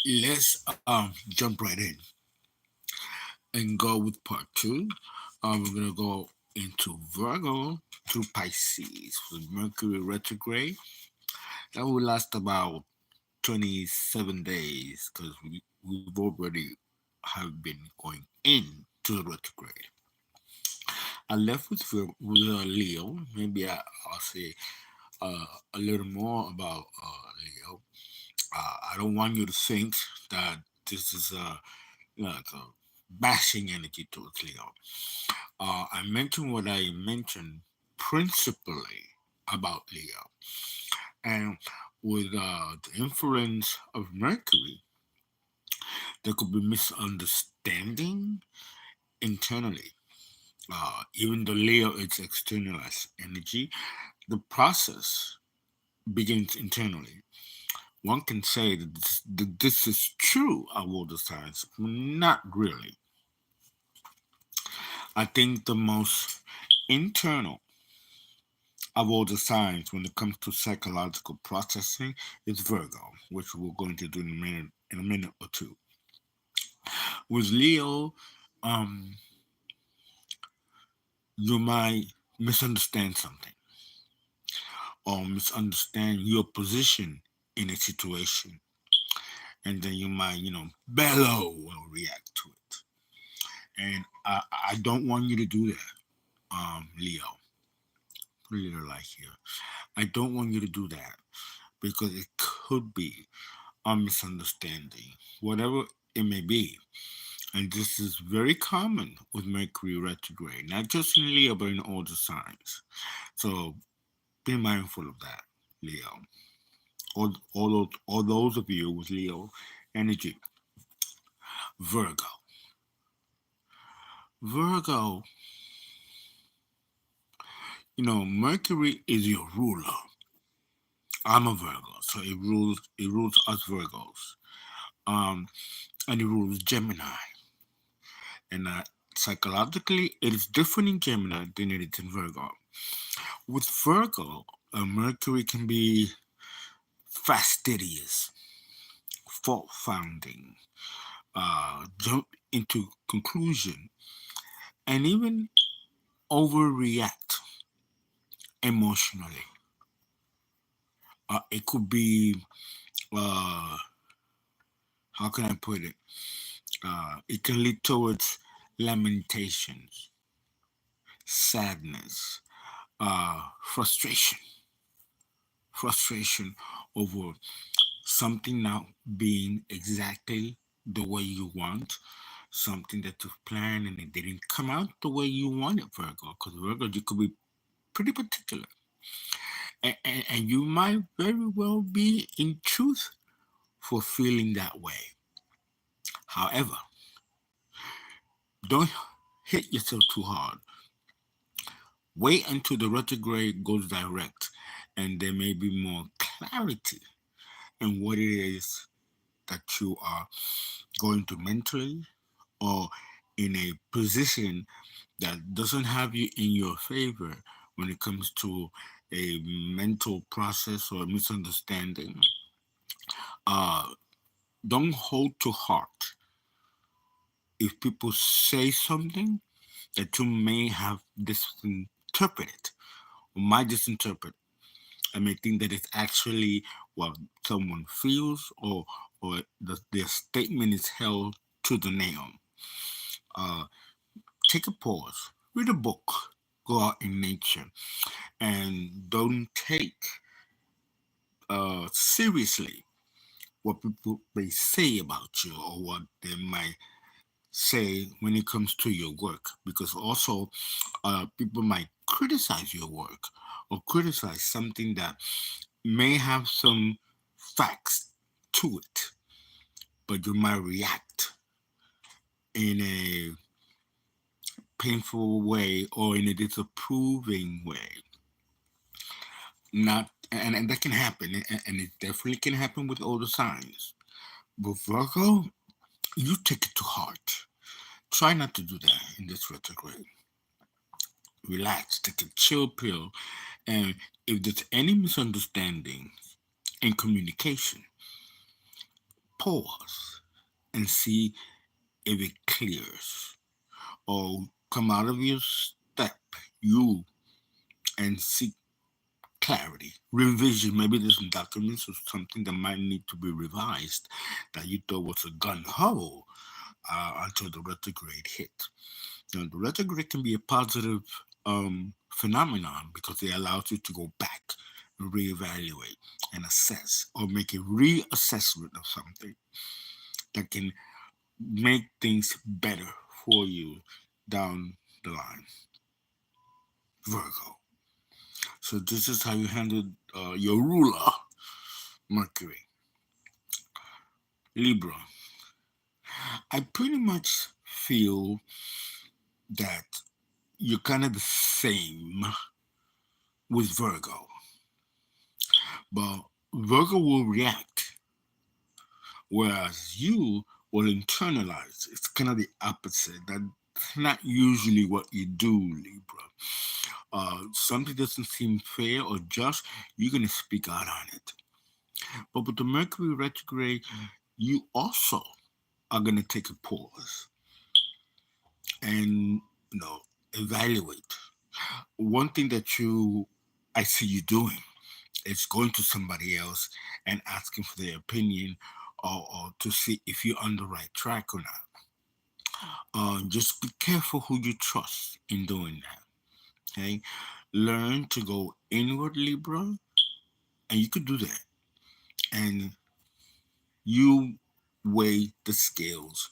Let's jump right in and go with part two. We're gonna go into Virgo through Pisces with Mercury retrograde. That will last about 27 days because we've already have been going into the retrograde. I left with Leo. Maybe I'll say a little more about Leo. I don't want you to think that this is like a bashing energy towards Leo. I mentioned what I mentioned principally about Leo, and with the influence of Mercury, there could be misunderstanding internally. Even though Leo is externalized energy, the process begins internally. One can say that this is true of all the signs, not really. I think the most internal of all the signs when it comes to psychological processing is Virgo, which we're going to do in a minute or two. With Leo, um, you might misunderstand something or misunderstand your position in a situation, and then you might, bellow or react to it. And I don't want you to do that, Leo. Put a little light here. I don't want you to do that because it could be a misunderstanding, whatever it may be. And this is very common with Mercury retrograde, not just in Leo, but in all the signs. So be mindful of that, Leo. All those of you with Leo energy. Virgo. Virgo, Mercury is your ruler. I'm a Virgo, so it rules us Virgos. Um, and it rules Gemini. And psychologically, it is different in Gemini than it is in Virgo. With Virgo, Mercury can be fastidious, fault finding, jump into conclusion, and even overreact emotionally. It could be, uh, how can I put it? It can lead towards lamentations, sadness, frustration, frustration over something not being exactly the way you want, something that you've planned and it didn't come out the way you wanted, Virgo. Because Virgo, you could be pretty particular, and you might very well be in truth for feeling that way. However, don't hit yourself too hard. Wait until the retrograde goes direct, and there may be more clarity in what it is that you are going to mentally or in a position that doesn't have you in your favor when it comes to a mental process or misunderstanding. Uh, don't hold to heart if people say something that you may have misinterpreted or might misinterpret. I may think that it's actually what someone feels or their statement is held to the nail. Uh, Take a pause, read a book, go out in nature, and don't take seriously what people may say about you or what they might say when it comes to your work, because also people might criticize your work or criticize something that may have some facts to it, but you might react in a painful way or in a disapproving way. Not and that can happen, and it definitely can happen with all the signs. But Virgo, you take it to heart. Try not to do that in this retrograde. relax, take a chill pill, and if there's any misunderstanding in communication, pause and see if it clears, or come out of your step, you, and seek clarity. Revision. Maybe there's some documents or something that might need to be revised that you thought was a gun ho until the retrograde hit. Now, the retrograde can be a positive phenomenon because it allows you to go back, reevaluate, and assess, or make a reassessment of something that can make things better for you down the line. Virgo. So this is how you handle your ruler, Mercury. Libra. I pretty much feel that you're kind of the same with Virgo, but Virgo will react, whereas you will internalize. It's kind of the opposite. That's not usually what you do, Libra. Something doesn't seem fair or just, you're going to speak out on it. But with the Mercury retrograde, you also are going to take a pause and evaluate. One thing that I see you doing is going to somebody else and asking for their opinion, or to see if you're on the right track or not. Just be careful who you trust in doing that. Okay, learn to go inward, Libra, and you could do that. And you weigh the scales,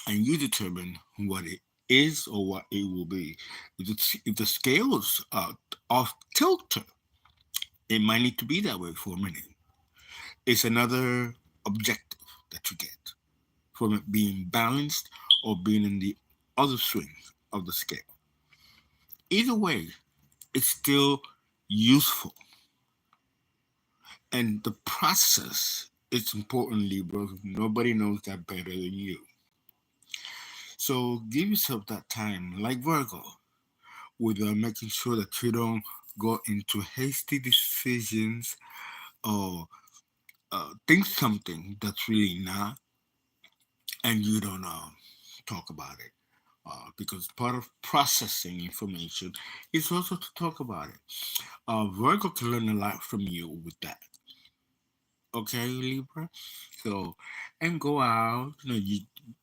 and you determine what it is or what it will be. If the scales are off tilter, it might need to be that way for a minute. It's another objective that you get from it being balanced or being in the other swing of the scale. Either way, it's still useful. And the process is important, Libra. Nobody knows that better than you. So give yourself that time, like Virgo, with making sure that you don't go into hasty decisions or think something that's really not, and you don't talk about it. Because part of processing information is also to talk about it. Virgo can learn a lot from you with that. Okay, Libra. So, and go out. You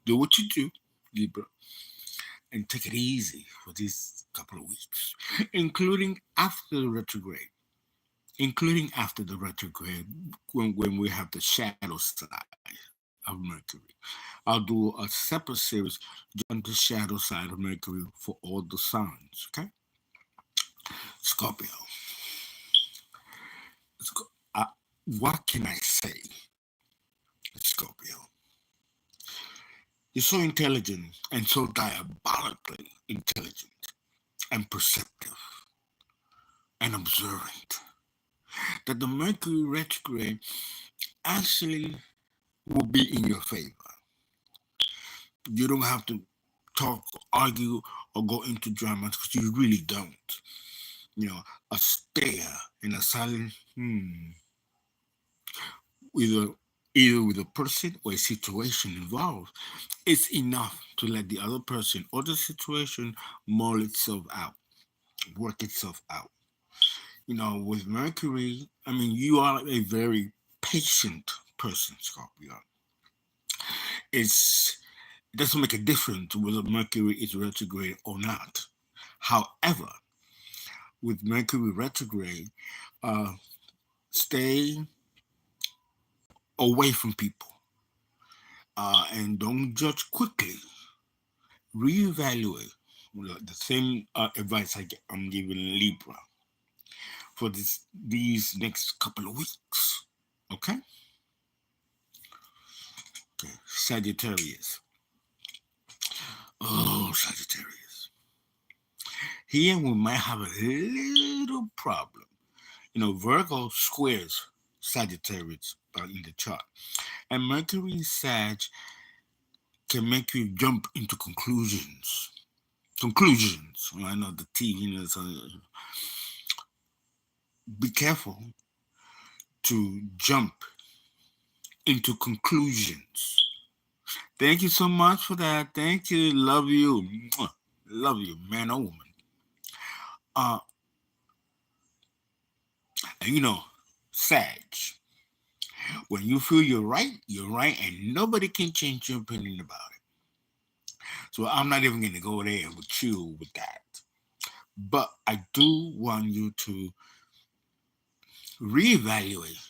do what you do, Libra, and take it easy for these couple of weeks, including after the retrograde. Including after the retrograde, when we have the shadow side of Mercury. I'll do a separate series just on the shadow side of Mercury for all the signs. Okay, Scorpio. Uh, what can I say, Scorpio? You're so intelligent and so diabolically intelligent and perceptive and observant that the Mercury retrograde actually will be in your favor. You don't have to talk, argue, or go into dramas because you really don't. A stare and a silent with either with a person or a situation involved, it's enough to let the other person or the situation mull itself out, work itself out. With Mercury, I mean, you are a very patient person, Scorpio. It doesn't make a difference whether Mercury is retrograde or not. However, with Mercury retrograde, uh, stay away from people and don't judge quickly. Reevaluate. The same advice I'm giving Libra for these next couple of weeks. Okay? Okay. Sagittarius. Oh, Sagittarius. Here we might have a little problem. Virgo squares Sagittarius in the chart. And Mercury in Sag can make you jump into conclusions. conclusions. I know the T, so be careful to jump into conclusions. Thank you so much for that. Thank you. Love you. Mwah. Love you, man or woman. Uh, and Sag, when you feel you're right, and nobody can change your opinion about it. So I'm not even going to go there with you with that. But I do want you to reevaluate.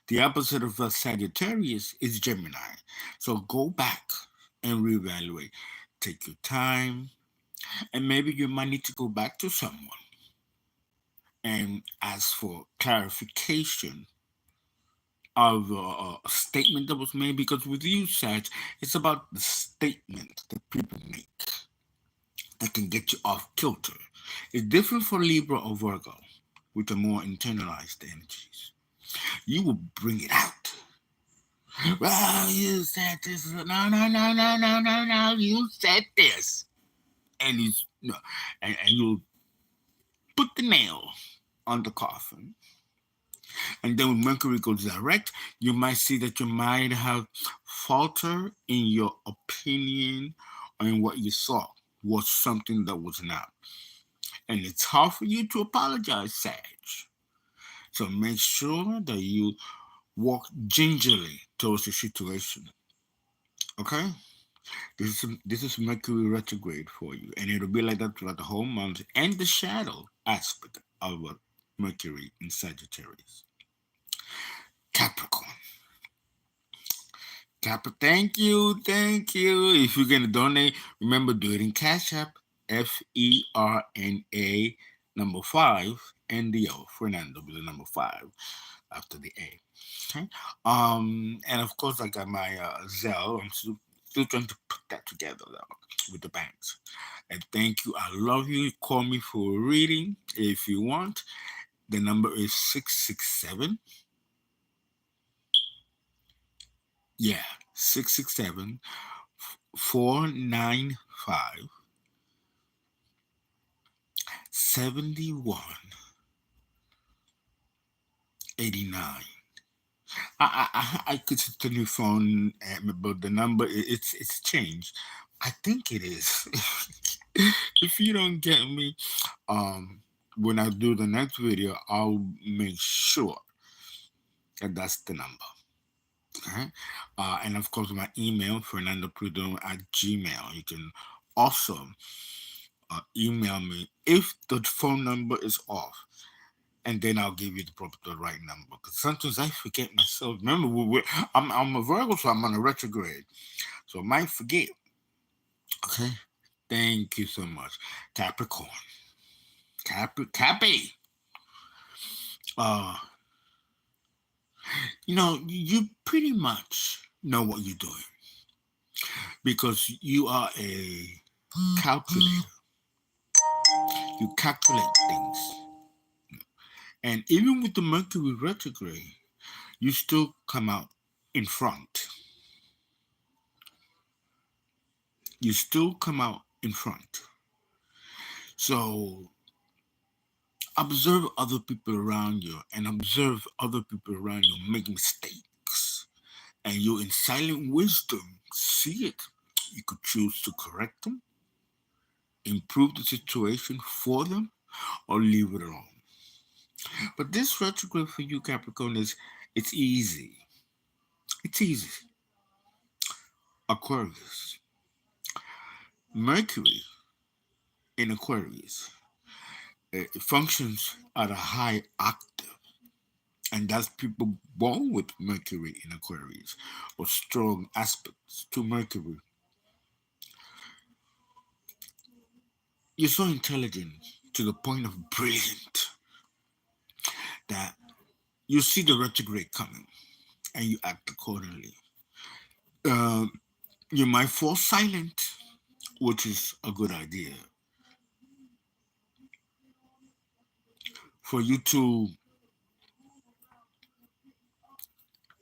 The opposite of a Sagittarius is Gemini. So go back and reevaluate. Take your time, and maybe you might need to go back to someone and ask for clarification of a statement that was made. Because with you, Sag, it's about the statement that people make that can get you off kilter. It's different for Libra or Virgo with the more internalized energies. You will bring it out. Well, you said this. No, no, no, no, no, no, no. You said this. And he's no, and you'll put the nail on the coffin. And then when Mercury goes direct, you might see that you might have falter in your opinion or in what you saw was something that was not. And it's hard for you to apologize, Sag. So make sure that you walk gingerly towards the situation. Okay? This is Mercury retrograde for you, and it'll be like that throughout the whole month and the shadow aspect of Mercury in Sagittarius. Capricorn. Thank you, thank you. If you're gonna donate, remember do it in Cash App, FERNA number 5 and the O, Fernando with the number 5 after the A. Okay. And of course I got my Zelle. I'm still trying to put that together though with the banks. And thank you. I love you. Call me for a reading if you want. The number is 667. Yeah, 667 495 7189. I could see the new phone, but the number it's changed. I think it is. If you don't get me, when I do the next video, I'll make sure that that's the number. Okay? And of course, my email, Fernando Prudhomme at Gmail. You can also email me if the phone number is off, and then I'll give you the right number. Because sometimes I forget myself. Remember, I'm a Virgo, so I'm on a retrograde, so I might forget. Okay, thank you so much, Capricorn. Cappy. Uh, you pretty much know what you're doing because you are a calculator. You calculate things, and even with the Mercury retrograde, you still come out in front. You still come out in front. So observe other people around you and observe other people around you make mistakes. And you, in silent wisdom, see it. You could choose to correct them, improve the situation for them, or leave it alone. But this retrograde for you, Capricorn, it's easy. It's easy. Aquarius. Mercury in Aquarius, it functions at a high octave. And that's people born with Mercury in Aquarius or strong aspects to Mercury. You're so intelligent to the point of brilliant that you see the retrograde coming and you act accordingly. Um, you might fall silent, which is a good idea for you to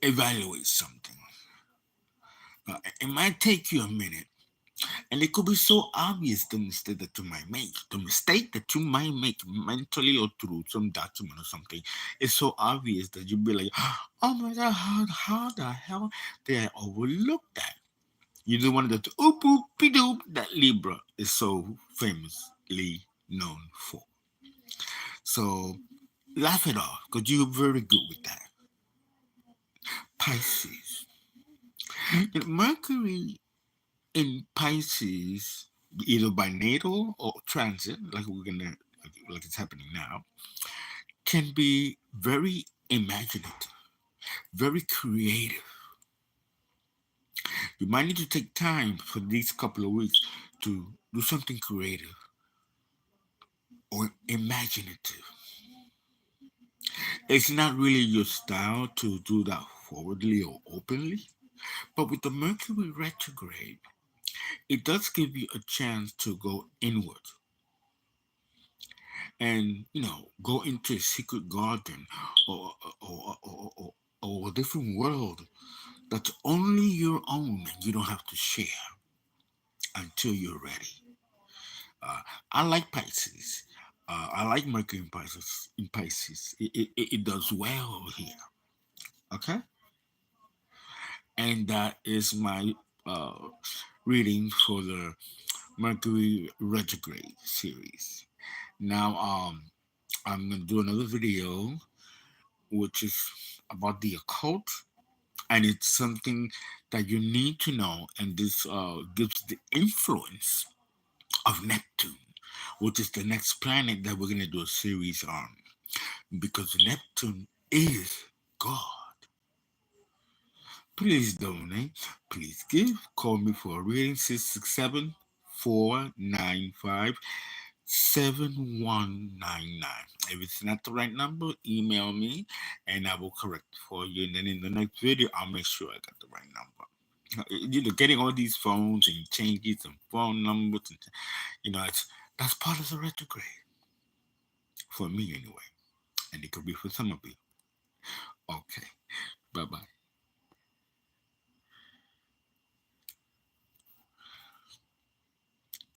evaluate something. It might take you a minute And it could be so obvious the mistake that you might make. The mistake that you might make mentally or through some document or something is so obvious that you'd be like, oh my god, how the hell did I overlook that? You're the one that oop oop doop that Libra is so famously known for. So laugh it off because you're very good with that. Pisces. Mercury in Pisces, either by natal or transit, like like it's happening now, can be very imaginative, very creative. You might need to take time for these couple of weeks to do something creative or imaginative. It's not really your style to do that forwardly or openly, but with the Mercury retrograde, it does give you a chance to go inward and go into a secret garden or or a different world that's only your own and you don't have to share until you're ready. I like Pisces. I like Mercury in Pisces. It does well over here. Okay, and that is my uh, reading for the Mercury retrograde series. Now, I'm gonna do another video which is about the occult, and it's something that you need to know. And this gives the influence of Neptune, which is the next planet that we're going to do a series on, because Neptune is God. Please donate. Please give. Call me for a reading 667-495-7199. If it's not the right number, email me and I will correct it for you. And then in the next video, I'll make sure I got the right number. Getting all these phones and changes and phone numbers, and that's part of the retrograde for me anyway, and it could be for some of you. Okay,